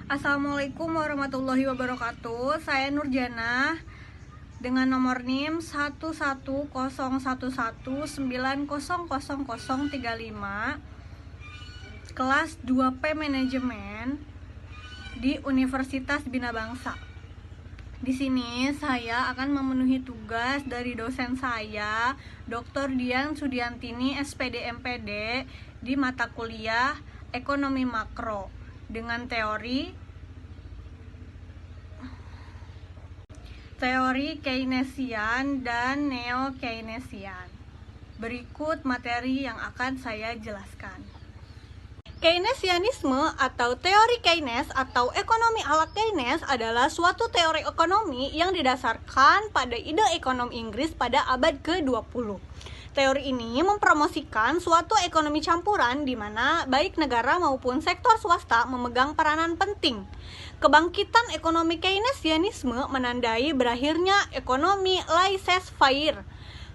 Assalamualaikum warahmatullahi wabarakatuh. Saya Nurjana dengan nomor NIM 11011900035 kelas 2P Manajemen di Universitas Bina Bangsa. Di sini saya akan memenuhi tugas dari dosen saya, Dr. Dian Sudiantini, SPD MPD, di mata kuliah Ekonomi Makro dengan teori Keynesian dan Neo-Keynesian. Berikut materi yang akan saya jelaskan. Keynesianisme atau teori Keynes atau ekonomi ala Keynes adalah suatu teori ekonomi yang didasarkan pada ide ekonomi Inggris pada abad ke-20. Teori ini mempromosikan suatu ekonomi campuran di mana baik negara maupun sektor swasta memegang peranan penting. Kebangkitan ekonomi Keynesianisme menandai berakhirnya ekonomi laissez-faire,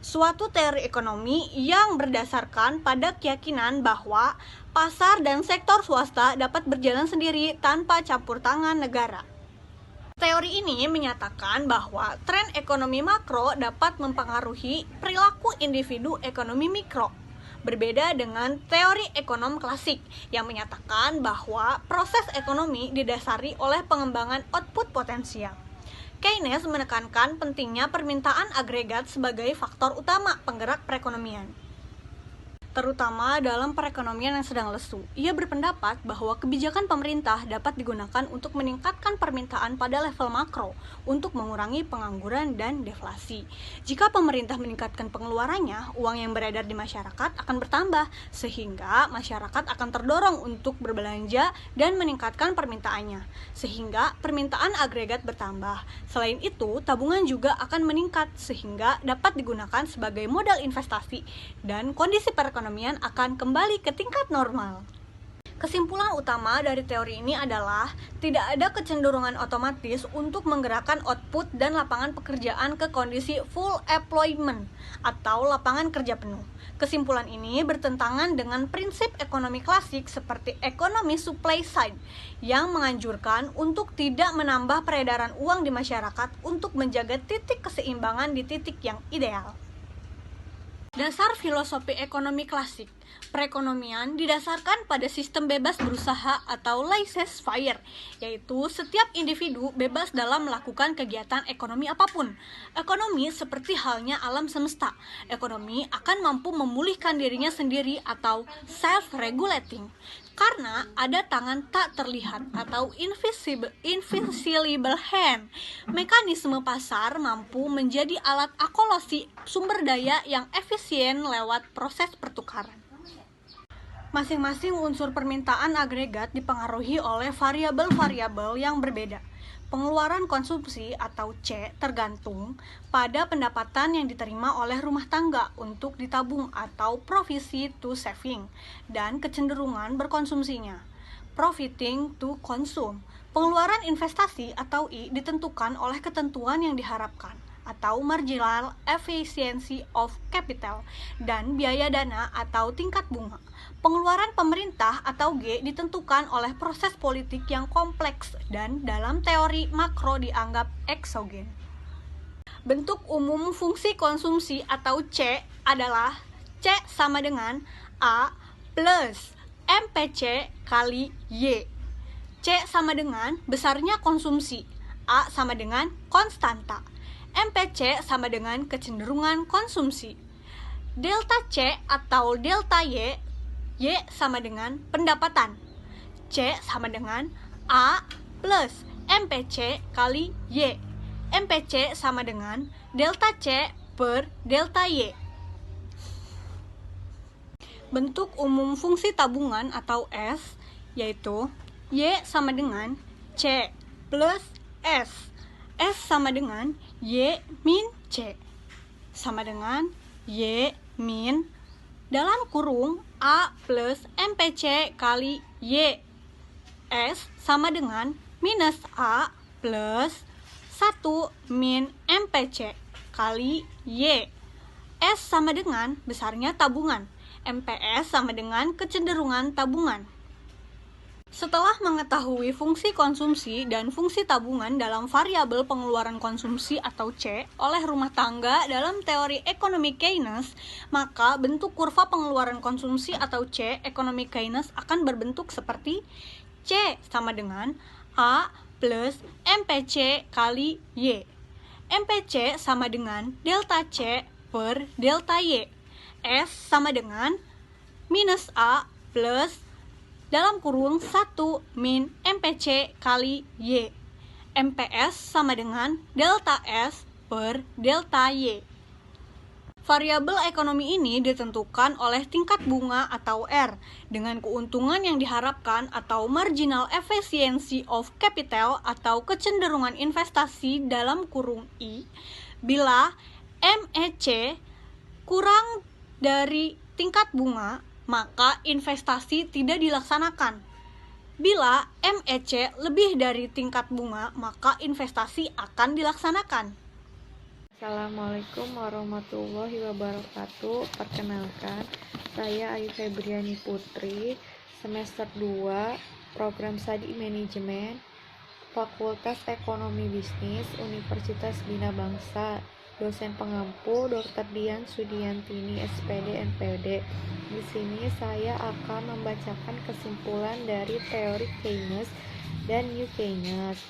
suatu teori ekonomi yang berdasarkan pada keyakinan bahwa pasar dan sektor swasta dapat berjalan sendiri tanpa campur tangan negara. Teori ini menyatakan bahwa tren ekonomi makro dapat mempengaruhi perilaku individu ekonomi mikro. Berbeda dengan teori ekonom klasik yang menyatakan bahwa proses ekonomi didasari oleh pengembangan output potensial. Keynes menekankan pentingnya permintaan agregat sebagai faktor utama penggerak perekonomian, terutama dalam perekonomian yang sedang lesu. Ia berpendapat bahwa kebijakan pemerintah dapat digunakan untuk meningkatkan permintaan pada level makro untuk mengurangi pengangguran dan deflasi. Jika pemerintah meningkatkan pengeluarannya, uang yang beredar di masyarakat akan bertambah, sehingga masyarakat akan terdorong untuk berbelanja dan meningkatkan permintaannya, sehingga permintaan agregat bertambah. Selain itu, tabungan juga akan meningkat, sehingga dapat digunakan sebagai modal investasi dan kondisi perekonomian akan kembali ke tingkat normal. Kesimpulan utama dari teori ini adalah tidak ada kecenderungan otomatis untuk menggerakkan output dan lapangan pekerjaan ke kondisi full employment atau lapangan kerja penuh. Kesimpulan ini bertentangan dengan prinsip ekonomi klasik seperti ekonomi supply side yang menganjurkan untuk tidak menambah peredaran uang di masyarakat untuk menjaga titik keseimbangan di titik yang ideal. Dasar filosofi ekonomi klasik, perekonomian didasarkan pada sistem bebas berusaha atau laissez-faire, yaitu setiap individu bebas dalam melakukan kegiatan ekonomi apapun. Ekonomi seperti halnya alam semesta. Ekonomi akan mampu memulihkan dirinya sendiri atau self-regulating, karena ada tangan tak terlihat atau invisible hand. Mekanisme pasar mampu menjadi alat akumulasi sumber daya yang efisien lewat proses pertukaran. Masing-masing unsur permintaan agregat dipengaruhi oleh variabel-variabel yang berbeda. Pengeluaran konsumsi atau C tergantung pada pendapatan yang diterima oleh rumah tangga untuk ditabung atau provisi to saving, dan kecenderungan berkonsumsinya, profiting to consume. Pengeluaran investasi atau I ditentukan oleh ketentuan yang diharapkan atau marginal efficiency of capital, dan biaya dana atau tingkat bunga. Pengeluaran pemerintah atau G ditentukan oleh proses politik yang kompleks dan dalam teori makro dianggap eksogen. Bentuk umum fungsi konsumsi atau C adalah C sama dengan A plus MPC kali Y. C sama dengan besarnya konsumsi, A sama dengan konstanta, MPC sama dengan kecenderungan konsumsi. Delta C atau delta Y, Y sama dengan pendapatan. C sama dengan A plus MPC kali Y. MPC sama dengan delta C per delta Y. Bentuk umum fungsi tabungan atau S yaitu Y sama dengan C plus S. S sama dengan Y min C sama dengan Y min dalam kurung A plus MPC kali Y. S sama dengan minus A plus 1 min MPC kali Y. S sama dengan besarnya tabungan. MPS sama dengan kecenderungan tabungan. Setelah mengetahui fungsi konsumsi dan fungsi tabungan dalam variabel pengeluaran konsumsi atau C oleh rumah tangga dalam teori ekonomi Keynes, maka bentuk kurva pengeluaran konsumsi atau C ekonomi Keynes akan berbentuk seperti C sama dengan A plus MPC kali Y. MPC sama dengan delta C per delta Y. S sama dengan minus A plus dalam kurung 1 min MPC kali Y. MPS sama dengan delta S per delta Y. Variabel ekonomi ini ditentukan oleh tingkat bunga atau R dengan keuntungan yang diharapkan atau marginal efficiency of capital atau kecenderungan investasi dalam kurung I bila MEC kurang dari tingkat bunga, maka investasi tidak dilaksanakan. Bila MEC lebih dari tingkat bunga, maka investasi akan dilaksanakan. Assalamualaikum warahmatullahi wabarakatuh. Perkenalkan, saya Ayu Febriani Putri, semester 2, Program Studi Manajemen, Fakultas Ekonomi Bisnis, Universitas Bina Bangsa. Dosen pengampu Dr. Dian Sudiantini, SPD, NPD. Di sini saya akan membacakan kesimpulan dari teori Keynes dan New Keynes.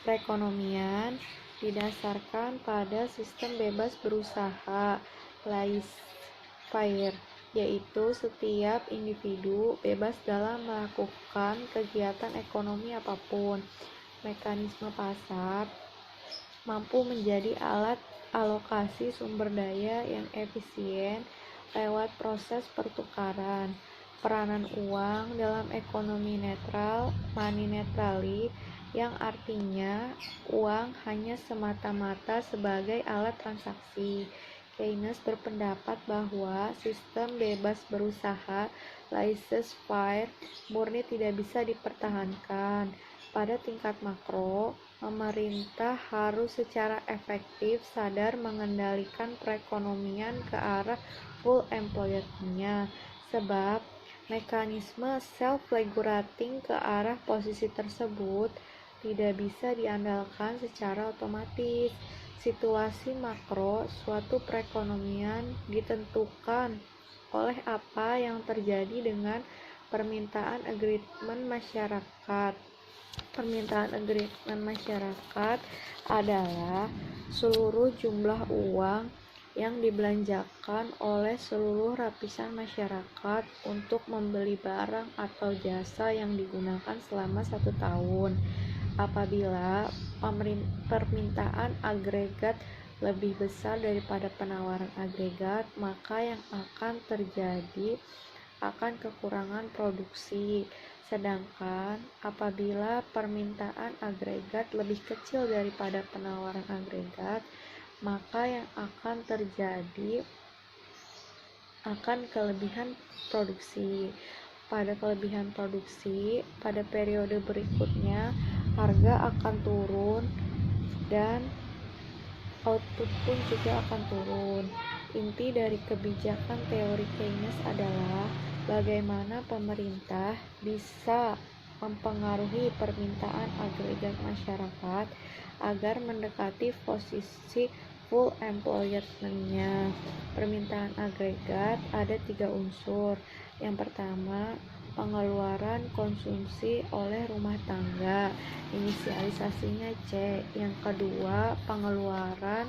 Perekonomian didasarkan pada sistem bebas berusaha laissez-faire, yaitu setiap individu bebas dalam melakukan kegiatan ekonomi apapun. Mekanisme pasar mampu menjadi alat alokasi sumber daya yang efisien lewat proses pertukaran. Peranan uang dalam ekonomi netral, money neutrality, yang artinya uang hanya semata-mata sebagai alat transaksi. Keynes berpendapat bahwa sistem bebas berusaha laissez-faire murni tidak bisa dipertahankan. Pada tingkat makro, pemerintah harus secara efektif sadar mengendalikan perekonomian ke arah full employment-nya, sebab mekanisme self-regulating ke arah posisi tersebut tidak bisa diandalkan secara otomatis. Situasi makro suatu perekonomian ditentukan oleh apa yang terjadi dengan permintaan agreement masyarakat. Permintaan agreement masyarakat adalah seluruh jumlah uang yang dibelanjakan oleh seluruh lapisan masyarakat untuk membeli barang atau jasa yang digunakan selama 1 tahun. Apabila permintaan agregat lebih besar daripada penawaran agregat, maka yang akan terjadi akan kekurangan produksi. Sedangkan apabila permintaan agregat lebih kecil daripada penawaran agregat, maka yang akan terjadi akan kelebihan produksi. Pada kelebihan produksi, pada periode berikutnya harga akan turun dan output pun juga akan turun. Inti dari kebijakan teori Keynes adalah bagaimana pemerintah bisa mempengaruhi permintaan agregat masyarakat agar mendekati posisi full employment-nya. Permintaan agregat ada 3 unsur. Yang pertama, pengeluaran konsumsi oleh rumah tangga, inisialisasinya C. Yang kedua, pengeluaran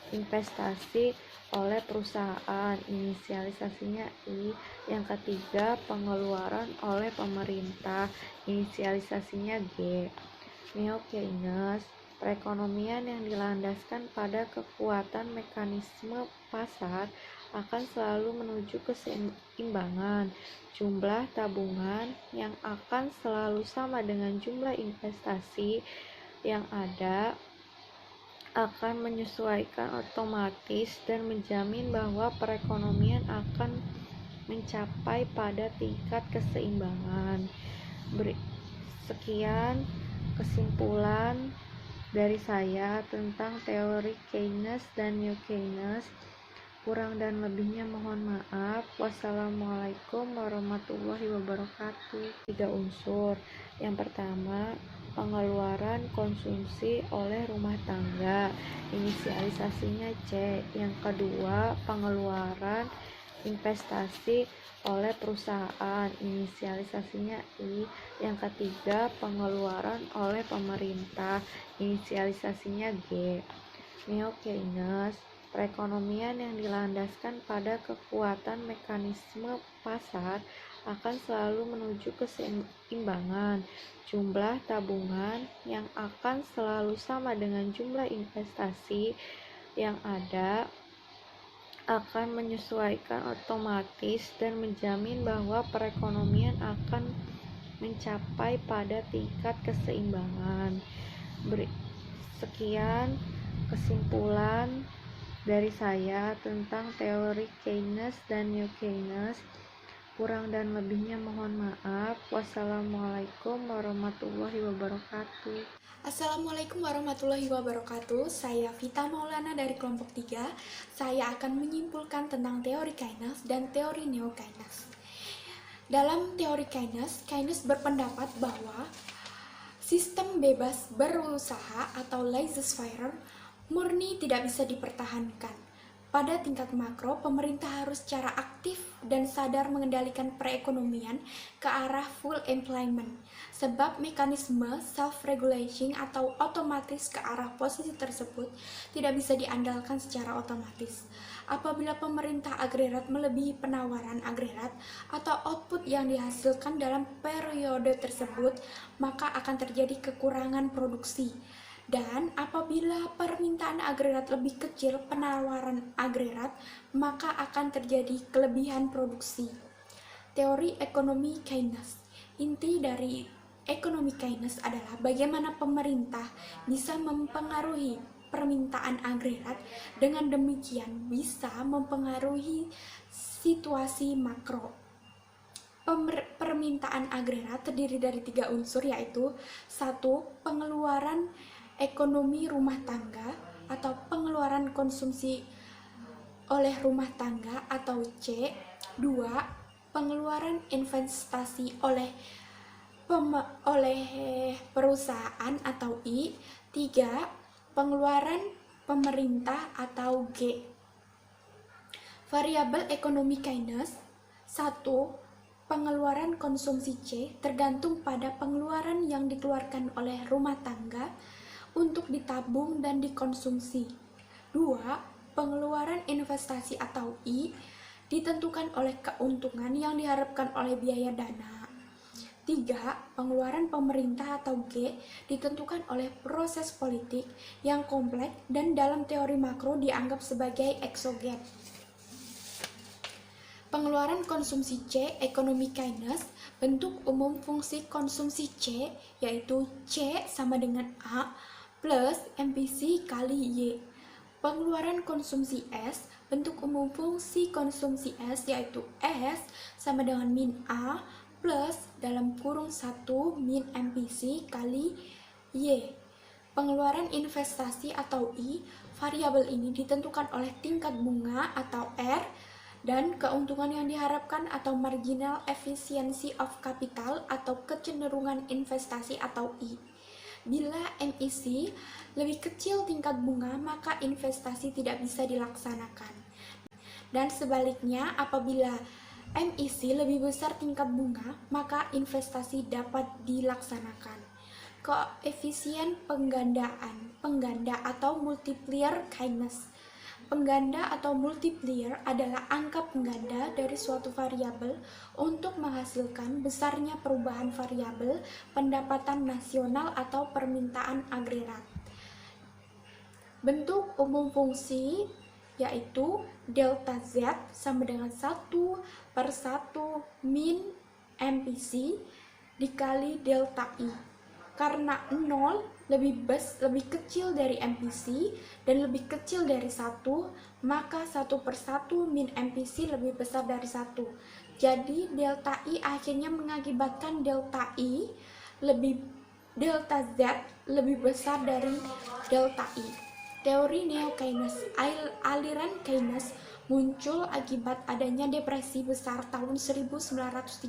investasi oleh perusahaan, inisialisasinya I. Yang ketiga, pengeluaran oleh pemerintah, inisialisasinya G. Neo-Keynes, perekonomian yang dilandaskan pada kekuatan mekanisme pasar akan selalu menuju keseimbangan. Jumlah tabungan yang akan selalu sama dengan jumlah investasi yang ada akan menyesuaikan otomatis dan menjamin bahwa perekonomian akan mencapai pada tingkat keseimbangan. Sekian kesimpulan dari saya tentang teori Keynes dan New Keynes. Kurang dan lebihnya mohon maaf. Wassalamualaikum warahmatullahi wabarakatuh. 3 unsur. Yang pertama, pengeluaran konsumsi oleh rumah tangga. Inisialisasinya C. Yang kedua, pengeluaran investasi oleh perusahaan. Inisialisasinya I. Yang ketiga, pengeluaran oleh pemerintah. Inisialisasinya G. Neo-Keynes, perekonomian yang dilandaskan pada kekuatan mekanisme pasar akan selalu menuju keseimbangan. Jumlah tabungan yang akan selalu sama dengan jumlah investasi yang ada akan menyesuaikan otomatis dan menjamin bahwa perekonomian akan mencapai pada tingkat keseimbangan. Sekian kesimpulan dari saya tentang teori Keynes dan Neo-Keynes. Kurang dan lebihnya mohon maaf. Wassalamualaikum warahmatullahi wabarakatuh. Assalamualaikum warahmatullahi wabarakatuh. Saya Vita Maulana dari kelompok 3. Saya akan menyimpulkan tentang teori Keynes dan teori Neo-Keynes. Dalam teori Keynes, Keynes berpendapat bahwa sistem bebas berusaha atau laissez-faire murni tidak bisa dipertahankan. Pada tingkat makro, pemerintah harus secara aktif dan sadar mengendalikan perekonomian ke arah full employment, sebab mekanisme self-regulation atau otomatis ke arah posisi tersebut tidak bisa diandalkan secara otomatis. Apabila pemerintah agregat melebihi penawaran agregat atau output yang dihasilkan dalam periode tersebut, maka akan terjadi kekurangan produksi. Dan apabila permintaan agregat lebih kecil penawaran agregat, maka akan terjadi kelebihan produksi. Teori ekonomi Keynes. Inti dari ekonomi Keynes adalah bagaimana pemerintah bisa mempengaruhi permintaan agregat, dengan demikian bisa mempengaruhi situasi makro. Permintaan agregat terdiri dari 3 unsur, yaitu 1. Pengeluaran ekonomi rumah tangga atau pengeluaran konsumsi oleh rumah tangga atau C. 2. Pengeluaran investasi oleh perusahaan atau I. 3. Pengeluaran pemerintah atau G. Variabel ekonomi Keynes. 1. Pengeluaran konsumsi C tergantung pada pengeluaran yang dikeluarkan oleh rumah tangga untuk ditabung dan dikonsumsi. 2. Pengeluaran investasi atau I ditentukan oleh keuntungan yang diharapkan oleh biaya dana. 3. Pengeluaran pemerintah atau G ditentukan oleh proses politik yang kompleks dan dalam teori makro dianggap sebagai eksogen. Pengeluaran konsumsi C, ekonomi Keynes, bentuk umum fungsi konsumsi C, yaitu C sama dengan A plus MPC kali Y. Pengeluaran konsumsi S, bentuk umum fungsi konsumsi S, yaitu S sama dengan min A plus dalam kurung 1 min MPC kali Y. Pengeluaran investasi atau I, variabel ini ditentukan oleh tingkat bunga atau R, dan keuntungan yang diharapkan atau marginal efficiency of capital atau kecenderungan investasi atau I. Bila MIC lebih kecil tingkat bunga, maka investasi tidak bisa dilaksanakan. Dan sebaliknya, apabila MIC lebih besar tingkat bunga, maka investasi dapat dilaksanakan. Koefisien pengganda atau multiplier Keynes. Pengganda atau multiplier adalah angka pengganda dari suatu variabel untuk menghasilkan besarnya perubahan variabel pendapatan nasional atau permintaan agregat. Bentuk umum fungsi yaitu delta Z sama dengan 1/1 min MPC dikali delta I. Karena 0 lebih kecil dari MPC dan lebih kecil dari 1, maka 1/1 min MPC lebih besar dari 1. Jadi delta I akhirnya mengakibatkan delta Z lebih besar dari delta I. Teori Neo-Keynes, aliran Keynes muncul akibat adanya depresi besar tahun 1930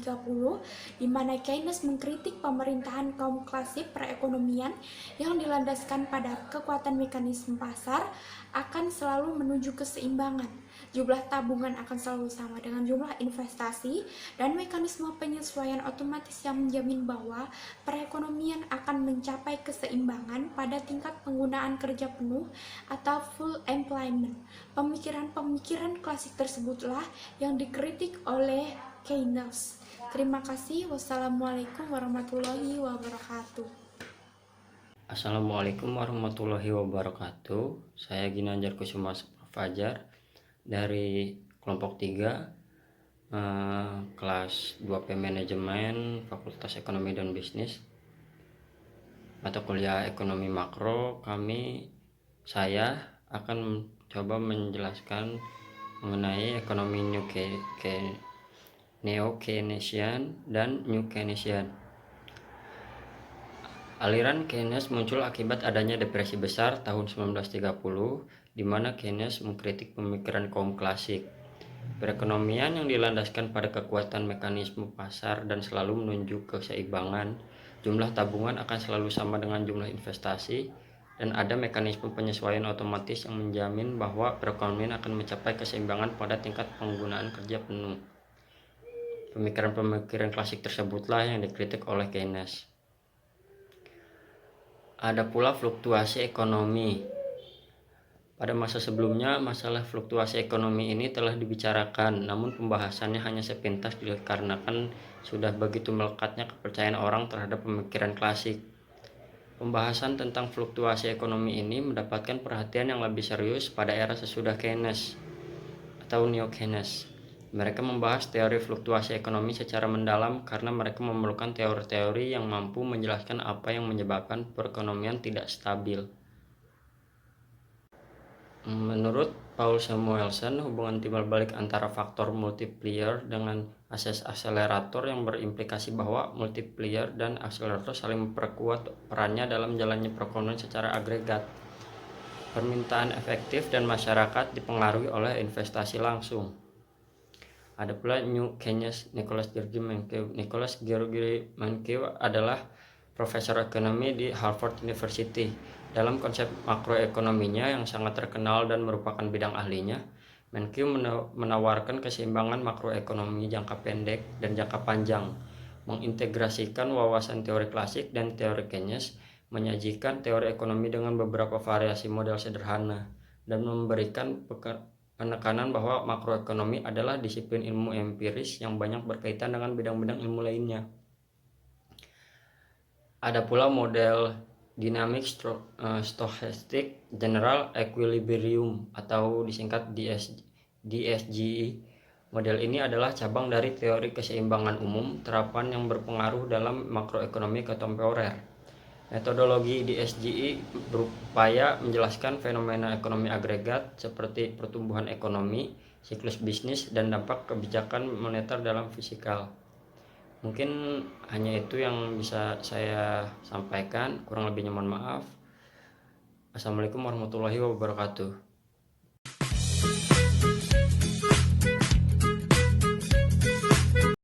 di mana Keynes mengkritik pemerintahan kaum klasik perekonomian yang dilandaskan pada kekuatan mekanisme pasar akan selalu menuju keseimbangan. Jumlah tabungan akan selalu sama dengan jumlah investasi dan mekanisme penyesuaian otomatis yang menjamin bahwa perekonomian akan mencapai keseimbangan pada tingkat penggunaan kerja penuh atau full employment. Pemikiran-pemikiran klasik tersebutlah yang dikritik oleh Keynes. Terima kasih. Wassalamualaikum warahmatullahi wabarakatuh. Assalamualaikum warahmatullahi wabarakatuh. Saya Ginanjar Kusuma Fajar dari kelompok 3 kelas 2P Manajemen Fakultas Ekonomi dan Bisnis atau kuliah Ekonomi Makro. Saya akan coba menjelaskan mengenai ekonomi Neo-Keynesian dan New Keynesian. Aliran Keynes muncul akibat adanya depresi besar tahun 1930, di mana Keynes mengkritik pemikiran kaum klasik. Perekonomian yang dilandaskan pada kekuatan mekanisme pasar dan selalu menuju keseimbangan, jumlah tabungan akan selalu sama dengan jumlah investasi, dan ada mekanisme penyesuaian otomatis yang menjamin bahwa perekonomian akan mencapai keseimbangan pada tingkat penggunaan kerja penuh. Pemikiran-pemikiran klasik tersebutlah yang dikritik oleh Keynes. Ada pula fluktuasi ekonomi. Pada masa sebelumnya, masalah fluktuasi ekonomi ini telah dibicarakan, namun pembahasannya hanya sepintas dikarenakan sudah begitu melekatnya kepercayaan orang terhadap pemikiran klasik. Pembahasan tentang fluktuasi ekonomi ini mendapatkan perhatian yang lebih serius pada era sesudah Keynes atau Neo-Keynes. Mereka membahas teori fluktuasi ekonomi secara mendalam karena mereka memerlukan teori-teori yang mampu menjelaskan apa yang menyebabkan perekonomian tidak stabil. Menurut Paul Samuelson, hubungan timbal balik antara faktor multiplier dengan akselerator yang berimplikasi bahwa multiplier dan akselerator saling memperkuat perannya dalam jalannya perekonomian secara agregat. Permintaan efektif dan masyarakat dipengaruhi oleh investasi langsung. Ada pula New Keynes, Nicholas George Mankiw. Nicholas George Mankiw adalah profesor ekonomi di Harvard University. Dalam konsep makroekonominya yang sangat terkenal dan merupakan bidang ahlinya, Mankiw menawarkan keseimbangan makroekonomi jangka pendek dan jangka panjang, mengintegrasikan wawasan teori klasik dan teori Keynes, menyajikan teori ekonomi dengan beberapa variasi model sederhana, dan memberikan penekanan bahwa makroekonomi adalah disiplin ilmu empiris yang banyak berkaitan dengan bidang-bidang ilmu lainnya. Ada pula model Dynamic Stochastic General Equilibrium atau disingkat DSGE. Model ini adalah cabang dari teori keseimbangan umum, terapan yang berpengaruh dalam makroekonomi kontemporer. Metodologi DSGE berupaya menjelaskan fenomena ekonomi agregat seperti pertumbuhan ekonomi, siklus bisnis, dan dampak kebijakan moneter dalam fisikal. Mungkin hanya itu yang bisa saya sampaikan, kurang lebihnya mohon maaf. Assalamualaikum warahmatullahi wabarakatuh.